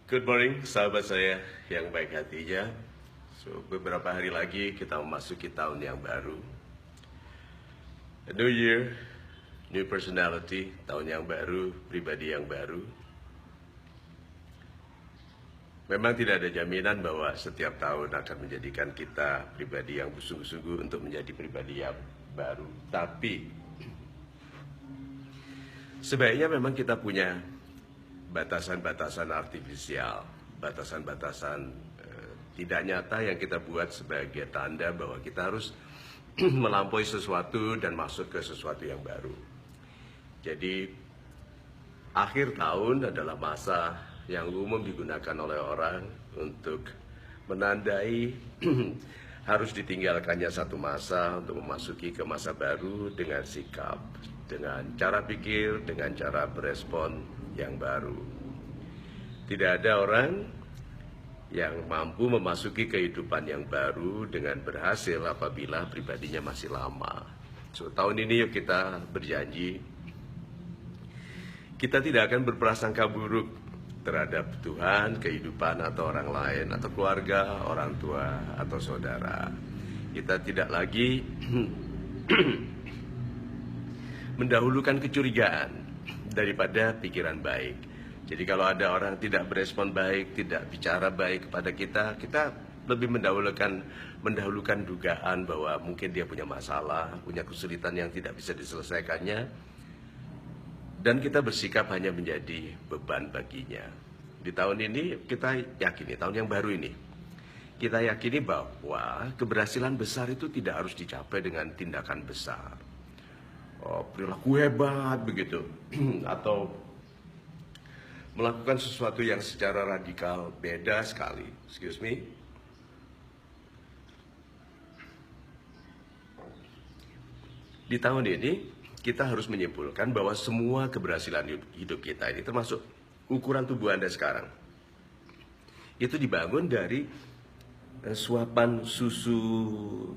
Good morning, sahabat saya yang baik hatinya. Beberapa hari lagi kita memasuki tahun yang baru. A new year, new personality, tahun yang baru, pribadi yang baru. Memang tidak ada jaminan bahwa setiap tahun akan menjadikan kita pribadi yang bersungguh-sungguh untuk menjadi pribadi yang baru. Tapi sebaiknya memang kita punya batasan-batasan artifisial, batasan-batasan tidak nyata yang kita buat sebagai tanda bahwa kita harus melampaui sesuatu dan masuk ke sesuatu yang baru. Jadi akhir tahun adalah masa yang umum digunakan oleh orang untuk menandai harus ditinggalkannya satu masa untuk memasuki ke masa baru dengan sikap, dengan cara pikir, dengan cara berespon yang baru. Tidak ada orang yang mampu memasuki kehidupan yang baru dengan berhasil apabila pribadinya masih lama. Tahun ini yuk kita berjanji, kita tidak akan berprasangka buruk terhadap Tuhan, kehidupan atau orang lain, atau keluarga, orang tua, atau saudara. Kita tidak lagi mendahulukan kecurigaan daripada pikiran baik. Jadi kalau ada orang tidak berespon baik, tidak bicara baik kepada kita, kita lebih mendahulukan dugaan bahwa mungkin dia punya masalah, punya kesulitan yang tidak bisa diselesaikannya, dan kita bersikap hanya menjadi beban baginya. Di tahun ini kita yakini, tahun yang baru ini, kita yakini bahwa keberhasilan besar itu tidak harus dicapai dengan tindakan besar. Perilaku hebat begitu, atau melakukan sesuatu yang secara radikal beda sekali. Excuse me. Di tahun ini kita harus menyimpulkan bahwa semua keberhasilan hidup kita ini, termasuk ukuran tubuh Anda sekarang, itu dibangun dari suapan susu,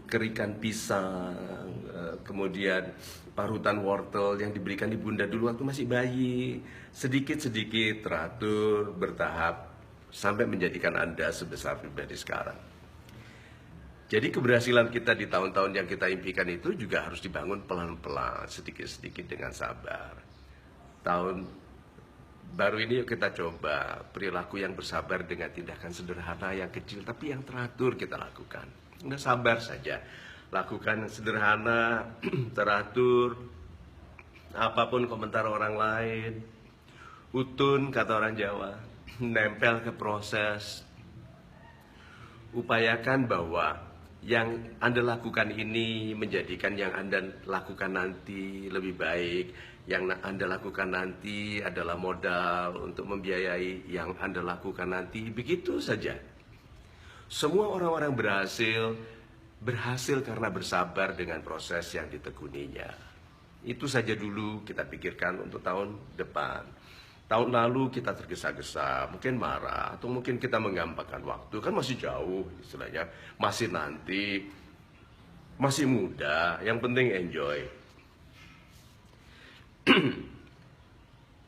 kerikan pisang, kemudian parutan wortel yang diberikan ibunda dulu waktu masih bayi, sedikit-sedikit teratur, bertahap, sampai menjadikan Anda sebesar pribadi sekarang. Jadi keberhasilan kita di tahun-tahun yang kita impikan itu juga harus dibangun pelan-pelan, sedikit-sedikit dengan sabar. Tahun baru ini yuk kita coba perilaku yang bersabar dengan tindakan sederhana yang kecil tapi yang teratur kita lakukan. Udah sabar saja, lakukan sederhana, teratur, apapun komentar orang lain, utun kata orang Jawa, nempel ke proses. Upayakan bahwa yang Anda lakukan ini menjadikan yang Anda lakukan nanti lebih baik. Yang Anda lakukan nanti adalah modal untuk membiayai yang Anda lakukan nanti. Begitu saja. Semua orang-orang berhasil karena bersabar dengan proses yang ditekuninya. Itu saja dulu kita pikirkan untuk tahun depan. Tahun lalu kita tergesa-gesa, mungkin marah, atau mungkin kita menggampangkan waktu. Kan masih jauh istilahnya, masih nanti, masih muda, yang penting enjoy.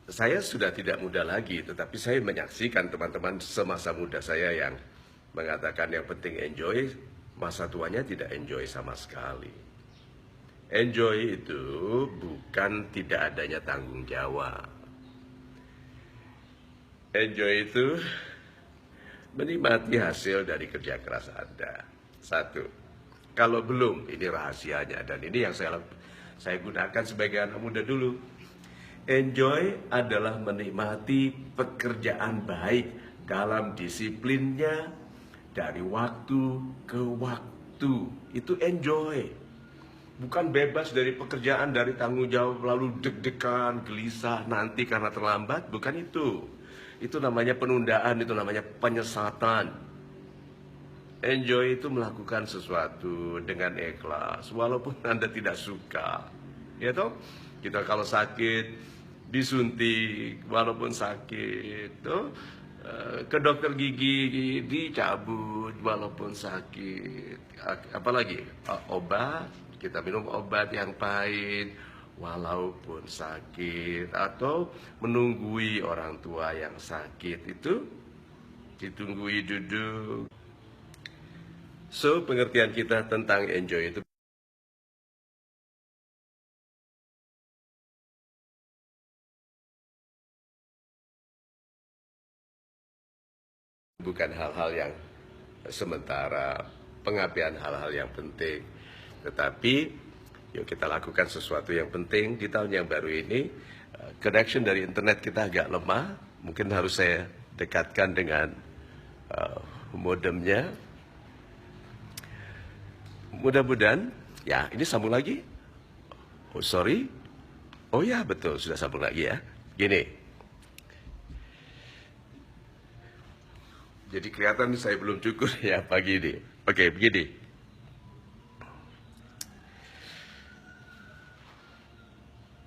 Saya sudah tidak muda lagi, tetapi saya menyaksikan teman-teman semasa muda saya yang mengatakan yang penting enjoy, masa tuanya tidak enjoy sama sekali. Enjoy itu bukan tidak adanya tanggung jawab. Enjoy itu menikmati hasil dari kerja keras Anda. Satu, kalau belum, ini rahasianya, dan ini yang saya gunakan sebagai anak muda dulu. Enjoy adalah menikmati pekerjaan baik dalam disiplinnya dari waktu ke waktu. Itu enjoy. Bukan bebas dari pekerjaan, dari tanggung jawab, lalu deg-degan, gelisah, nanti karena terlambat, bukan itu. Itu namanya penundaan, itu namanya penyesatan. Enjoy itu melakukan sesuatu dengan ikhlas, walaupun Anda tidak suka. Ya toh? Kita kalau sakit, disuntik, walaupun sakit. Toh? Ke dokter gigi, dicabut, walaupun sakit. Apalagi? Obat, kita minum obat yang pahit, walaupun sakit, atau menunggui orang tua yang sakit, itu ditunggui duduk. So, pengertian kita tentang enjoy itu bukan hal-hal yang sementara, pengabaian hal-hal yang penting. Tetapi, yuk kita lakukan sesuatu yang penting di tahun yang baru ini. Connection dari internet kita agak lemah, mungkin harus saya dekatkan dengan modemnya. Mudah-mudahan, ya ini sambung lagi. Oh sorry, oh ya betul sudah sambung lagi ya. Gini, jadi kelihatan saya belum cukur ya pagi ini. Oke, begini.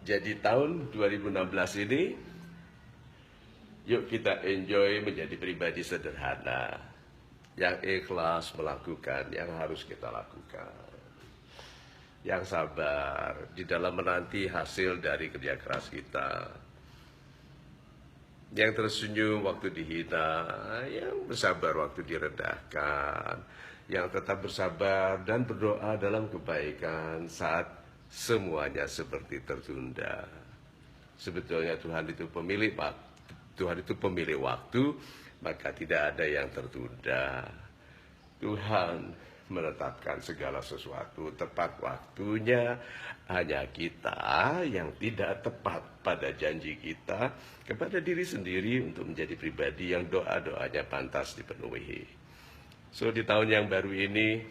Jadi tahun 2016 ini, yuk kita enjoy menjadi pribadi sederhana, yang ikhlas melakukan yang harus kita lakukan, yang sabar di dalam menanti hasil dari kerja keras kita, yang tersenyum waktu dihina, yang bersabar waktu direndahkan, yang tetap bersabar dan berdoa dalam kebaikan saat semuanya seperti tertunda. Sebetulnya Tuhan itu pemilik waktu, maka tidak ada yang tertunda. Tuhan menetapkan segala sesuatu tepat waktunya, hanya kita yang tidak tepat pada janji kita kepada diri sendiri untuk menjadi pribadi yang doa-doanya pantas dipenuhi. So di tahun yang baru ini,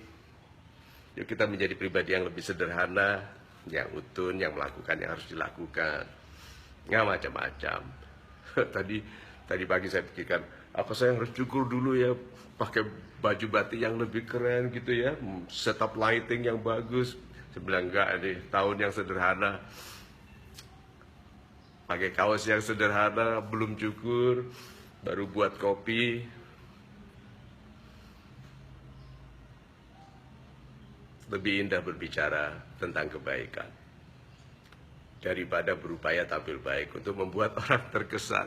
yuk kita menjadi pribadi yang lebih sederhana, yang utun, yang melakukan yang harus dilakukan, nggak macam-macam. Tadi pagi saya pikirkan, apa saya harus cukur dulu ya, pakai baju batik yang lebih keren gitu ya, setup lighting yang bagus. Saya bilang enggak, ini tahun yang sederhana, pakai kaos yang sederhana, belum cukur, baru buat kopi. Lebih indah berbicara tentang kebaikan daripada berupaya tampil baik untuk membuat orang terkesan.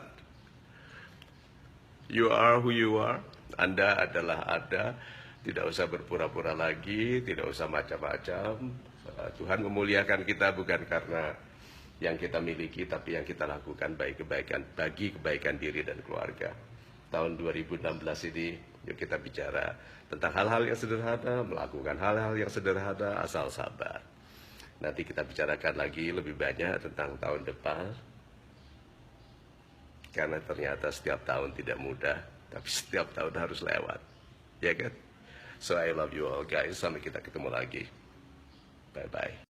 You are who you are. Anda adalah Anda. Tidak usah berpura-pura lagi, tidak usah macam-macam. Tuhan memuliakan kita bukan karena yang kita miliki, tapi yang kita lakukan bagi kebaikan diri dan keluarga. Tahun 2016 ini, yuk kita bicara tentang hal-hal yang sederhana, melakukan hal-hal yang sederhana, asal sabar. Nanti kita bicarakan lagi lebih banyak tentang tahun depan. Karena ternyata setiap tahun tidak mudah, tapi setiap tahun harus lewat. Ya kan? So I love you all guys, sampai kita ketemu lagi. Bye-bye.